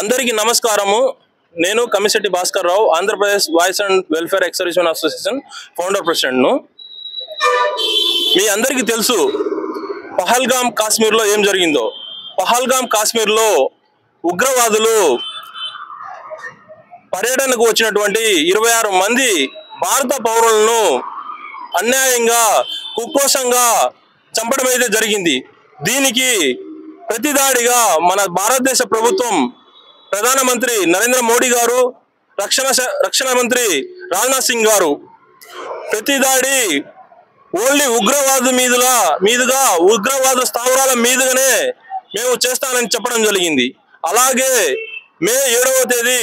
అందరికీ నమస్కారము. నేను Kamisetti Bhaskar Rao, Andhra Pradesh voice and welfare ex servicemen association founder ప్రెసిడెంట్ను. మీ అందరికీ తెలుసు పహల్గామ్ కాశ్మీర్లో ఏం జరిగిందో. పహల్గామ్ కాశ్మీర్లో ఉగ్రవాదులు పర్యటనకు వచ్చినటువంటి 26 మంది భారత పౌరులను అన్యాయంగా కుక్కోసంగా చంపడం అయితే జరిగింది. దీనికి ప్రతిదాడిగా మన భారతదేశ ప్రభుత్వం, ప్రధానమంత్రి నరేంద్ర మోడీ గారు, రక్షణ మంత్రి రాజ్నాథ్ సింగ్ గారు ప్రతిదాడి ఓన్లీ మీదుగా ఉగ్రవాద స్థావరాల మీదుగానే మేము చేస్తానని చెప్పడం జరిగింది. అలాగే మే 7వ తేదీ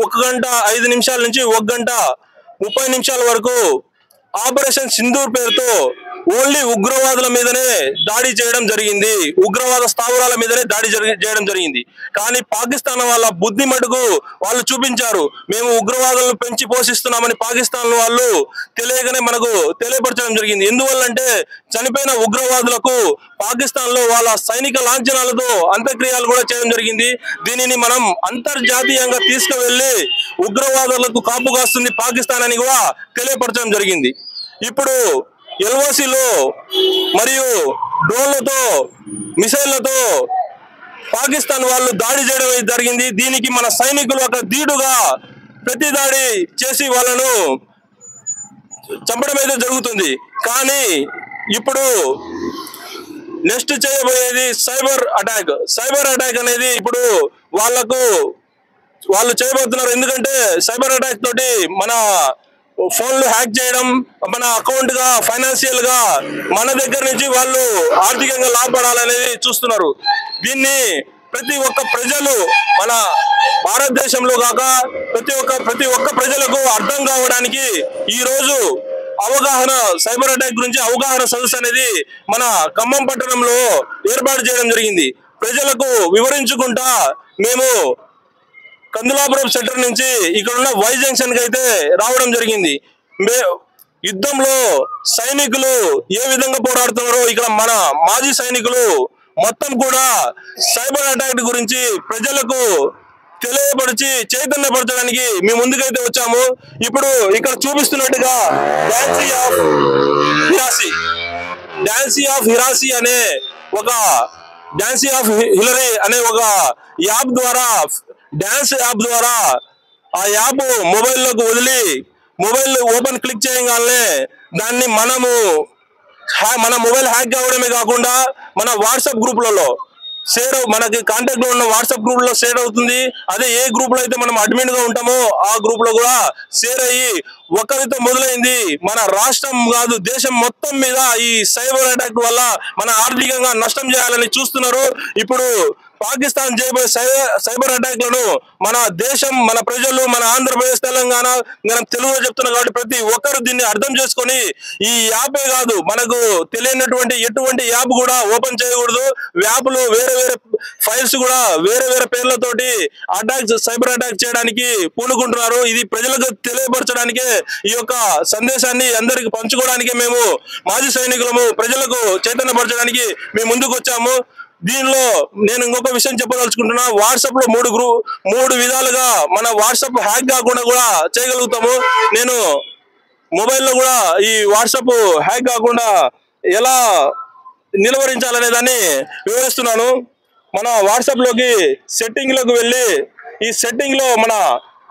1 గంట 5 నిమిషాల నుంచి 1 గంట 30 నిమిషాల వరకు ఆపరేషన్ సింధూర్ పేరుతో ఓన్లీ ఉగ్రవాదుల మీదనే దాడి చేయడం జరిగింది. ఉగ్రవాద స్థావరాల మీదనే దాడి చేయడం జరిగింది. కానీ పాకిస్తాన్ వాళ్ళ బుద్ధి మటుకు వాళ్ళు చూపించారు. మేము ఉగ్రవాదులను పెంచి పోషిస్తున్నామని పాకిస్తాన్ వాళ్ళు తెలియగానే మనకు తెలియపరచడం జరిగింది. ఎందువల్లంటే చనిపోయిన ఉగ్రవాదులకు పాకిస్తాన్ లో వాళ్ళ సైనిక లాంఛనాలతో అంత్యక్రియలు కూడా చేయడం జరిగింది. దీనిని మనం అంతర్జాతీయంగా తీసుకువెళ్లి ఉగ్రవాదులకు కాపు కాస్తుంది పాకిస్తాన్ అని కూడా తెలియపరచడం జరిగింది. ఇప్పుడు ఎల్ఓసిలో మరియు డ్రోన్లతో, మిసైళ్లతో పాకిస్తాన్ వాళ్ళు దాడి చేయడం జరిగింది. దీనికి మన సైనికులు ఒక ధీటుగా ప్రతి దాడి చేసి వాళ్ళను చంపడం అయితే జరుగుతుంది. కానీ ఇప్పుడు నెక్స్ట్ చేయబోయేది సైబర్ అటాక్ అనేది ఇప్పుడు వాళ్ళు చేయబోతున్నారు. ఎందుకంటే సైబర్ అటాక్ తోటి మన ఫోన్లు హ్యాక్ చేయడం, మన అకౌంట్ గా ఫైనాన్షియల్ గా మన దగ్గర నుంచి వాళ్ళు ఆర్థికంగా లాభపడాలనేది చూస్తున్నారు. దీన్ని ప్రతి ఒక్క ప్రజలు మన భారతదేశంలో కాక ప్రతి ఒక్క ప్రజలకు అర్థం కావడానికి ఈ రోజు సైబర్ అటాక్ గురించి అవగాహన సదస్సు అనేది మన ఖమ్మం పట్టణంలో ఏర్పాటు చేయడం జరిగింది. ప్రజలకు వివరించుకుంటా మేము కందులాపురం సెంటర్ నుంచి ఇక్కడ ఉన్న వై జంక్షన్ కి అయితే రావడం జరిగింది. యుద్ధంలో సైనికులు ఏ విధంగా పోరాడుతున్నారో ఇక్కడ మన మాజీ సైనికులు మొత్తం కూడా సైబర్ అటాక్ గురించి ప్రజలకు తెలియపరిచి చైతన్యపరచడానికి మేము ముందుకైతే వచ్చాము. ఇప్పుడు ఇక్కడ చూపిస్తున్నట్టుగా డాన్సీ ఆఫ్ హిరాసీ అనే ఒక యాప్ ద్వారా ఆ యాప్ మొబైల్లోకి వదిలి మొబైల్ ఓపెన్ క్లిక్ చేయగానే దాన్ని మన మొబైల్ హ్యాక్ కావడమే కాకుండా మన వాట్సాప్ గ్రూప్లలో మనకి కాంటాక్ట్ లో ఉన్న వాట్సాప్ గ్రూప్ లో షేర్ అవుతుంది. అదే ఏ గ్రూప్ లో అయితే మనం అడ్మిన్ గా ఉంటామో ఆ గ్రూప్ లో కూడా షేర్ అయ్యి ఒకరితో మొదలైంది మన రాష్ట్రం కాదు దేశం మొత్తం మీద ఈ సైబర్ అటాక్ వల్ల మన ఆర్థికంగా నష్టం చేయాలని చూస్తున్నారు. ఇప్పుడు పాకిస్తాన్ చేయబోయే సైబర్ అటాక్ లను మన దేశం, మన ప్రజలు, మన ఆంధ్రప్రదేశ్, తెలంగాణ, మనం తెలుగులో చెప్తున్నాం కాబట్టి ప్రతి ఒక్కరు దీన్ని అర్థం చేసుకొని ఈ యాపే కాదు మనకు తెలియనటువంటి ఎటువంటి యాప్ కూడా ఓపెన్ చేయకూడదు. యాప్లు వేరే ఫైల్స్ కూడా వేరే పేర్లతోటి సైబర్ అటాక్ చేయడానికి పూనుకుంటున్నారు. ఇది ప్రజలకు తెలియపరచడానికే ఈ యొక్క సందేశాన్ని అందరికి పంచుకోవడానికే మేము మాజీ సైనికులము ప్రజలకు చైతన్యపరచడానికి మేము ముందుకు వచ్చాము. దీనిలో నేను ఇంకొక విషయం చెప్పదలుచుకుంటున్నా. వాట్సాప్ లో 3 విధాలుగా మన వాట్సాప్ హ్యాక్ కాకుండా కూడా చేయగలుగుతాము. నేను మొబైల్లో కూడా ఈ వాట్సాప్ హ్యాక్ కాకుండా ఎలా నిలువరించాలనే దాన్ని వివరిస్తున్నాను. మన వాట్సాప్ లోకి సెట్టింగ్ లోకి వెళ్ళి ఈ సెట్టింగ్ లో మన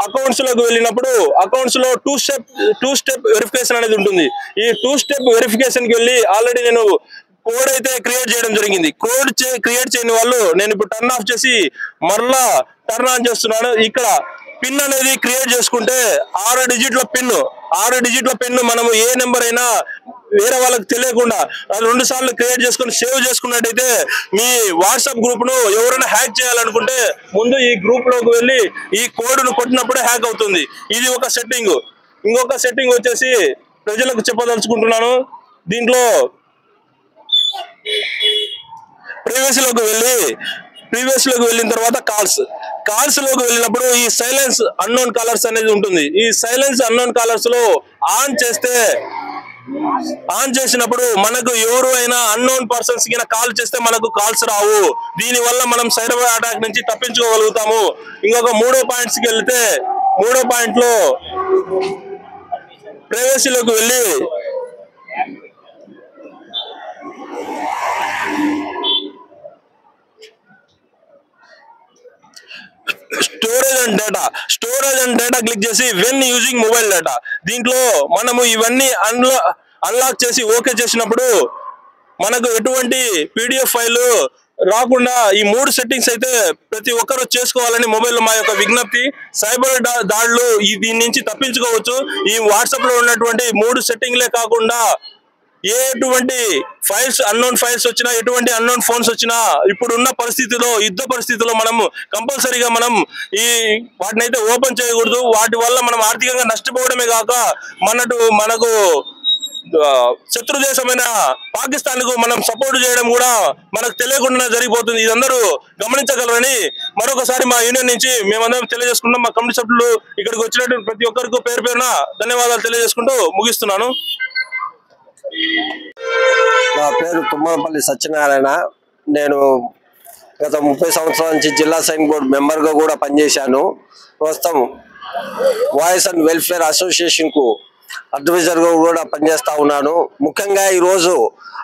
అకౌంట్స్ లోకి వెళ్ళినప్పుడు అకౌంట్స్ లో టూ స్టెప్ వెరిఫికేషన్ అనేది ఉంటుంది. ఈ 2 స్టెప్ వెరిఫికేషన్ కి వెళ్ళి ఆల్రెడీ నేను కోడ్ అయితే క్రియేట్ చేయడం జరిగింది. కోడ్ క్రియేట్ చేయని వాళ్ళు నేను ఇప్పుడు టర్న్ ఆఫ్ చేసి మరలా టర్న్ ఆన్ చేస్తున్నాను. ఇక్కడ పిన్ అనేది క్రియేట్ చేసుకుంటే 6 డిజిట్ల పిన్ మనము ఏ నెంబర్ అయినా వేరే వాళ్ళకి తెలియకుండా 2 సార్లు క్రియేట్ చేసుకుని సేవ్ చేసుకున్నట్టయితే మీ వాట్సాప్ గ్రూప్ ను ఎవరైనా హ్యాక్ చేయాలనుకుంటే ముందు ఈ గ్రూప్ లోకి వెళ్ళి ఈ కోడ్ ను కొట్టినప్పుడే హ్యాక్ అవుతుంది. ఇది ఒక సెట్టింగ్. ఇంకొక సెట్టింగ్ వచ్చేసి ప్రజలకు చెప్పదలుచుకుంటున్నాను. దీంట్లో ప్రీవియస్ లోకి వెళ్ళిన తర్వాత కాల్స్ లోకి వెళ్ళినప్పుడు ఈ సైలెన్స్ అన్నోన్ కాలర్స్ అనేది ఉంటుంది. ఈ సైలెన్స్ అన్నోన్ కాలర్స్ లో ఆన్ చేస్తే ఆన్ చేసినప్పుడు మనకు ఎవరు అయినా అన్నోన్ పర్సన్స్ కి కాల్ చేస్తే మనకు కాల్స్ రావు. దీని వల్ల మనం సైబర్ అటాక్ నుంచి తప్పించుకోగలుగుతాము. ఇంకొక మూడో పాయింట్స్ కి వెళ్తే, మూడో పాయింట్ లో ప్రైవసీలోకి వెళ్ళి స్టోరేజ్ అండ్ డేటా క్లిక్ చేసి వెన్ యూజింగ్ మొబైల్ డేటా, దీంట్లో మనము ఇవన్నీ అన్లాక్ చేసి ఓకే చేసినప్పుడు మనకు ఎటువంటి పీడిఎఫ్ ఫైల్ రాకుండా ఈ 3 సెట్టింగ్స్ అయితే ప్రతి ఒక్కరు చేసుకోవాలని మొబైల్ మా యొక్క విజ్ఞప్తి. సైబర్ దాడులు దీని నుంచి తప్పించుకోవచ్చు. ఈ వాట్సాప్ లో ఉన్నటువంటి 3 సెట్టింగ్లే కాకుండా ఎటువంటి ఫైల్స్, అన్నోన్ ఫైల్స్ వచ్చినా, ఎటువంటి అన్నోన్ ఫోన్స్ వచ్చినా, ఇప్పుడున్న పరిస్థితిలో, యుద్ధ పరిస్థితిలో మనం కంపల్సరీగా మనం వాటిని అయితే ఓపెన్ చేయకూడదు. వాటి వల్ల మనం ఆర్థికంగా నష్టపోవడమే కాక మనకు శత్రు దేశమైన పాకిస్తాన్ కు మనం సపోర్ట్ చేయడం కూడా మనకు తెలియకుండా జరిగిపోతుంది. ఇదందరూ గమనించగలరని మరొకసారి మా యూనియన్ నుంచి మేమందరం తెలియజేసుకుంటాం. మా కమిటీ సభ్యులు ఇక్కడికి వచ్చినటువంటి ప్రతి ఒక్కరికి పేరు పేరున ధన్యవాదాలు తెలియజేసుకుంటూ ముగిస్తున్నాను. నా పేరు తుమ్మలపల్లి సత్యనారాయణ. నేను గత 30 సంవత్సరాల నుంచి జిల్లా సైనిక్ బోర్డు మెంబర్గా కూడా పనిచేశాను. ప్రస్తుతం వాయిస్ అండ్ వెల్ఫేర్ అసోసియేషన్ కు అడ్వైజర్గా కూడా పనిచేస్తా ఉన్నాను. ముఖ్యంగా ఈరోజు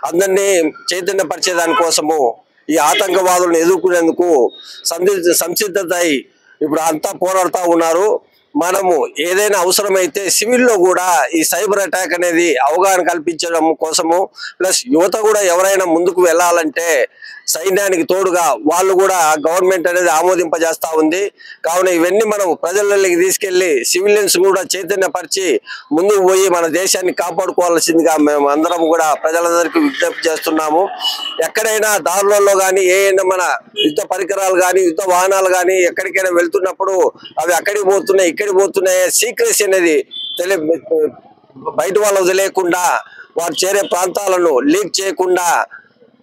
అందరినీ చైతన్యపరిచేదాని కోసము ఈ ఆతంకవాదులను ఎదుర్కొనేందుకు సంసిద్ధత ఇప్పుడు అంతా పోరాడుతూ ఉన్నారు. మనము ఏదైనా అవసరమైతే సివిల్లో కూడా ఈ సైబర్ అటాక్ అనేది అవగాహన కల్పించడం కోసము, ప్లస్ యువత కూడా ఎవరైనా ముందుకు వెళ్ళాలంటే సైన్యానికి తోడుగా వాళ్ళు కూడా గవర్నమెంట్ అనేది ఆమోదింపజేస్తా ఉంది. కావున ఇవన్నీ మనం ప్రజలకి తీసుకెళ్లి సివిలియన్స్ కూడా చైతన్యపరిచి ముందుకు పోయి మన దేశాన్ని కాపాడుకోవాల్సిందిగా మేము అందరం కూడా ప్రజలందరికీ విజ్ఞప్తి చేస్తున్నాము. ఎక్కడైనా దారులలో కానీ ఏమైనా మన యుద్ధ పరికరాలు కానీ, యుద్ధ వాహనాలు కానీ ఎక్కడికైనా వెళ్తున్నప్పుడు అవి అక్కడికి పోతున్నాయి, ఇక్కడికి పోతున్నాయి, సీక్రెసీ అనేది బయట వాళ్ళకు తెలియకుండా వారు చేరే ప్రాంతాలను లీక్ చేయకుండా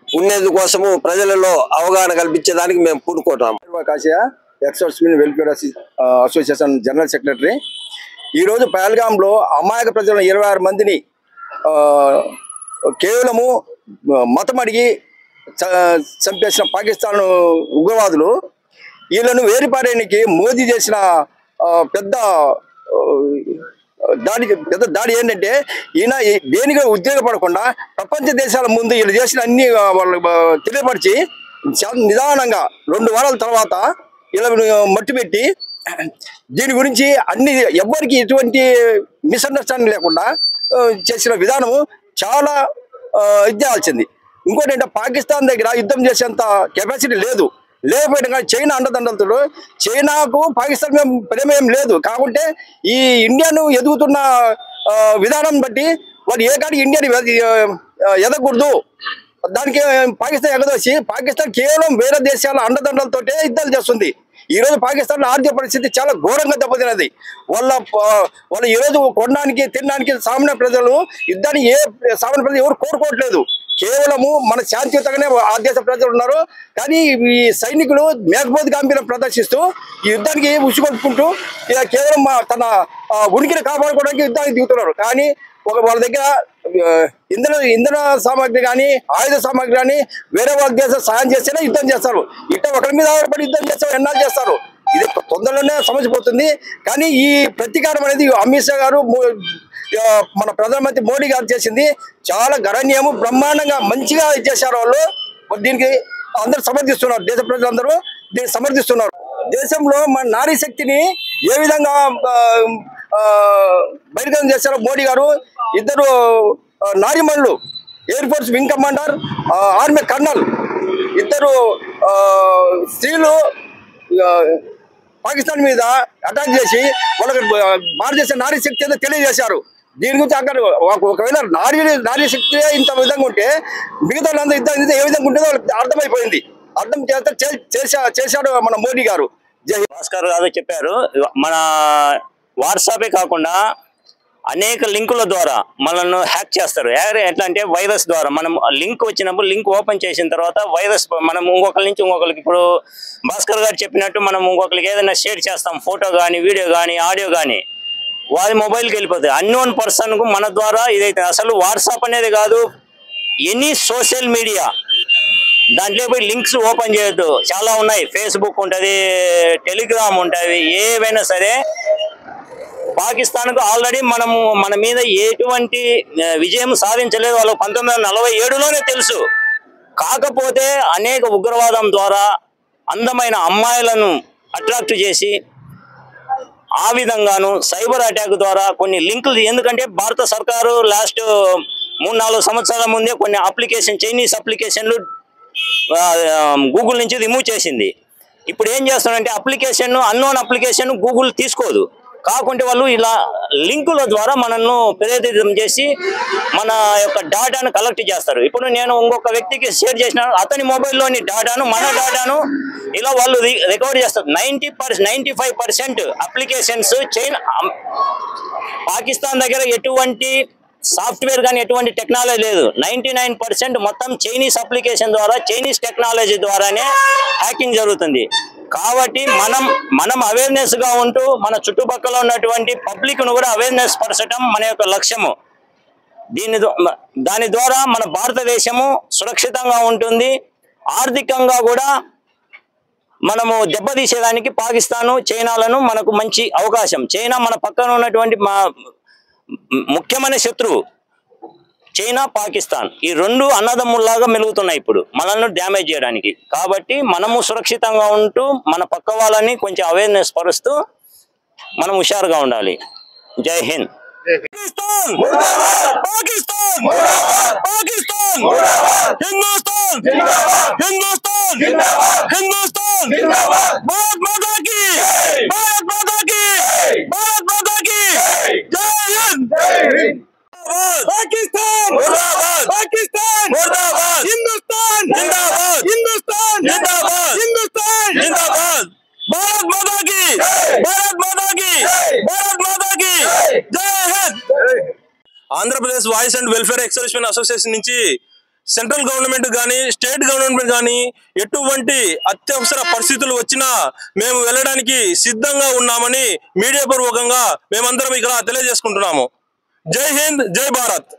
ఉండేందుకోసము ప్రజలలో అవగాహన కల్పించేదానికి మేము పూనుకుంటాం. కాశియా experts welfare association general secretary. ఈరోజు పహల్గాంలో అమాయక ప్రజలను 26 మందిని కేవలము మతం అడిగి చంపేసిన పాకిస్తాన్ ఉగ్రవాదులు వీళ్ళను వేరుపారేనికి మోదీ చేసిన పెద్ద దాడి ఏంటంటే, ఈయన దేనిగా ఉద్యోగపడకుండా ప్రపంచ దేశాల ముందు వీళ్ళు చేసిన అన్ని వాళ్ళు తెలియపరిచి నిదానంగా 2 వారాల తర్వాత ఇలా మట్టి పెట్టి దీని గురించి అన్ని ఎవ్వరికి ఎటువంటి మిస్అండర్స్టాండింగ్ లేకుండా చేసిన విధానము చాలా ఇచ్చేయాల్సింది. ఇంకోటి ఏంటంటే, పాకిస్తాన్ దగ్గర యుద్ధం చేసేంత కెపాసిటీ లేకపోయినా కానీ చైనా అండదండలతో చైనాకు పాకిస్తాన్ మేము ప్రేమేం లేదు. కాకుంటే ఈ ఇండియాను ఎదుగుతున్న విధానం బట్టి వాళ్ళు ఏ కాడికి ఇండియాని ఎదగకూడదు, దానికి పాకిస్తాన్ ఎగదోసి పాకిస్తాన్ కేవలం వేరే దేశాల అండదండలతో యుద్ధాలు చేస్తుంది. ఈరోజు పాకిస్తాన్ ఆర్థిక పరిస్థితి చాలా ఘోరంగా దెబ్బతిన్నది. వాళ్ళు ఈరోజు కొనడానికి తినడానికి సామాన్య ప్రజలు యుద్ధాన్ని సామాన్య ప్రజలు ఎవరు కోరుకోవట్లేదు. కేవలము మన శాంతియుతంగానే ఆ దేశ ప్రజలు ఉన్నారు. కానీ ఈ సైనికులు మేకపోతు గాంభీర్యం ప్రదర్శిస్తూ ఈ యుద్ధానికి ఉసుకొట్టుకుంటూ కేవలం తన ఉనికిని కాపాడుకోవడానికి యుద్ధానికి దిగుతున్నారు. కానీ వాళ్ళ దగ్గర ఇంధన సామాగ్రి కానీ, ఆయుధ సామాగ్రి కానీ వేరే వాళ్ళ దేశం సాయం చేస్తేనే యుద్ధం చేస్తారు. ఇట్లా ఒకరి మీద ఆధారపడి యుద్ధం చేస్తారు, ఎన్నాళ్ళు చేస్తారు. ఇది తొందరలోనే సమసిపోతుంది. కానీ ఈ ప్రతీకారం అనేది అమిత్ షా గారు, మన ప్రధానమంత్రి మోడీ గారు చేసింది చాలా గణనీయము, బ్రహ్మాండంగా మంచిగా చేశారు. వాళ్ళు దీనికి అందరూ సమర్థిస్తున్నారు, దేశ ప్రజలందరూ దీన్ని సమర్థిస్తున్నారు. దేశంలో మన నారీ శక్తిని ఏ విధంగా బహిర్గతం చేశారో మోడీ గారు, 2 నారీమణులు, air force wing commander, army colonel, 2 స్త్రీలు పాకిస్తాన్ మీద అటాక్ చేసి వాళ్ళకి భారతదేశ నారీ శక్తి ఏదో తెలియజేశారు. దీని గురించి అక్కడ ఒకవేళ నారీ శక్తి ఇంత విధంగా ఉంటే మిగతా యుద్ధం ఏ విధంగా ఉంటుందో వాళ్ళకి అర్థమైపోయింది. అర్థం చేశాడు మన మోడీ గారు. భాస్కర్ గారు చెప్పారు, మన వాట్సాపే కాకుండా అనేక లింకుల ద్వారా మనల్ని హ్యాక్ చేస్తారు. ఎట్లా అంటే వైరస్ ద్వారా. మనం లింక్ వచ్చినప్పుడు లింక్ ఓపెన్ చేసిన తర్వాత వైరస్ మనం ఇంకొకరి నుంచి ఇంకొకరికి, ఇప్పుడు భాస్కర్ గారు చెప్పినట్టు మనం ఇంకొకరికి ఏదైనా షేర్ చేస్తాం, ఫోటో కానీ, వీడియో కానీ, ఆడియో కానీ. వారి మొబైల్కి వెళ్ళిపోతాయి. అన్నోన్ పర్సన్కు మన ద్వారా ఇదైతే అసలు వాట్సాప్ అనేది కాదు, ఎనీ సోషల్ మీడియా దాంట్లో పోయి లింక్స్ ఓపెన్ చేయొద్దు. చాలా ఉన్నాయి, ఫేస్బుక్ ఉంటుంది, టెలిగ్రామ్ ఉంటుంది, ఏవైనా సరే. పాకిస్తాన్కు ఆల్రెడీ మన మీద ఎటువంటి విజయం సాధించలేదు, వాళ్ళకు 1947లోనే తెలుసు. కాకపోతే అనేక ఉగ్రవాదం ద్వారా అందమైన అమ్మాయిలను అట్రాక్ట్ చేసి ఆ విధంగాను సైబర్ అటాక్ ద్వారా కొన్ని లింకులు, ఎందుకంటే భారత సర్కారు లాస్ట్ 3-4 సంవత్సరాల ముందే కొన్ని చైనీస్ అప్లికేషన్లు గూగుల్ నుంచి రిమూవ్ చేసింది. ఇప్పుడు ఏం చేస్తున్నారంటే అన్నోన్ అప్లికేషన్ గూగుల్ తీసుకోదు, కాకుంటే వాళ్ళు ఇలా లింకుల ద్వారా మనల్ని ప్రేరేపితం చేసి మన యొక్క డేటాను కలెక్ట్ చేస్తారు. ఇప్పుడు నేను ఇంకొక వ్యక్తికి షేర్ చేసిన అతని మొబైల్లోని డేటాను, మన డేటాను ఇలా వాళ్ళు రికవర్ చేస్తారు. 95% అప్లికేషన్స్ పాకిస్తాన్ దగ్గర ఎటువంటి సాఫ్ట్వేర్ కానీ ఎటువంటి టెక్నాలజీ లేదు. 99% మొత్తం చైనీస్ అప్లికేషన్ ద్వారా, చైనీస్ టెక్నాలజీ ద్వారానే హ్యాకింగ్ జరుగుతుంది. కాబట్టి మనం అవేర్నెస్ గా ఉంటూ మన చుట్టుపక్కల ఉన్నటువంటి పబ్లిక్ ను కూడా అవేర్నెస్ పరచడం మన యొక్క లక్ష్యము. దాని ద్వారా మన భారతదేశము సురక్షితంగా ఉంటుంది. ఆర్థికంగా కూడా మనము దెబ్బతీసేదానికి పాకిస్తాను, చైనాలను మనకు మంచి అవకాశం. చైనా మన పక్కన ఉన్నటువంటి ముఖ్యమైన శత్రువు. చైనా, పాకిస్తాన్ ఈ రెండు అన్నదమ్ముల్లాగా మెలుగుతున్నాయి ఇప్పుడు మనల్ని డ్యామేజ్ చేయడానికి. కాబట్టి మనము సురక్షితంగా ఉంటూ మన పక్క వాళ్ళని కొంచెం అవేర్నెస్ పరుస్తూ మనం హుషారుగా ఉండాలి. జై హింద్. పాకిస్తాన్ పాకిస్తాన్ పాకిస్తాన్ హిందుస్థాన్ హిందుస్థాన్ హిందుస్థాన్ భారత్ మాతా కీ భారత్ మాతా కీ భారత్ మాతా కీ జై హింద్. పాకిస్తాన్ ముర్దాబాద్ పాకిస్తాన్ ముర్దాబాద్ హిందుస్థాన్ జిందాబాద్ హిందుస్థాన్ జిందాబాద్ హిందుస్థాన్ జిందాబాద్ భారత్ మాతా కీ భారత్ మాతా కీ భారత్ మాతా కీ జై Hind. Andhra Pradesh voice and welfare ex-servicemen association నుంచి సెంట్రల్ గవర్నమెంట్ కానీ స్టేట్ గవర్నమెంట్ కానీ ఎటువంటి అత్యవసర పరిస్థితులు వచ్చినా మేము వెళ్ళడానికి సిద్ధంగా ఉన్నామని మీడియా పూర్వకంగా మేమందరం ఇక్కడ తెలియజేసుకుంటున్నాము. జై హింద్, జై భారత్.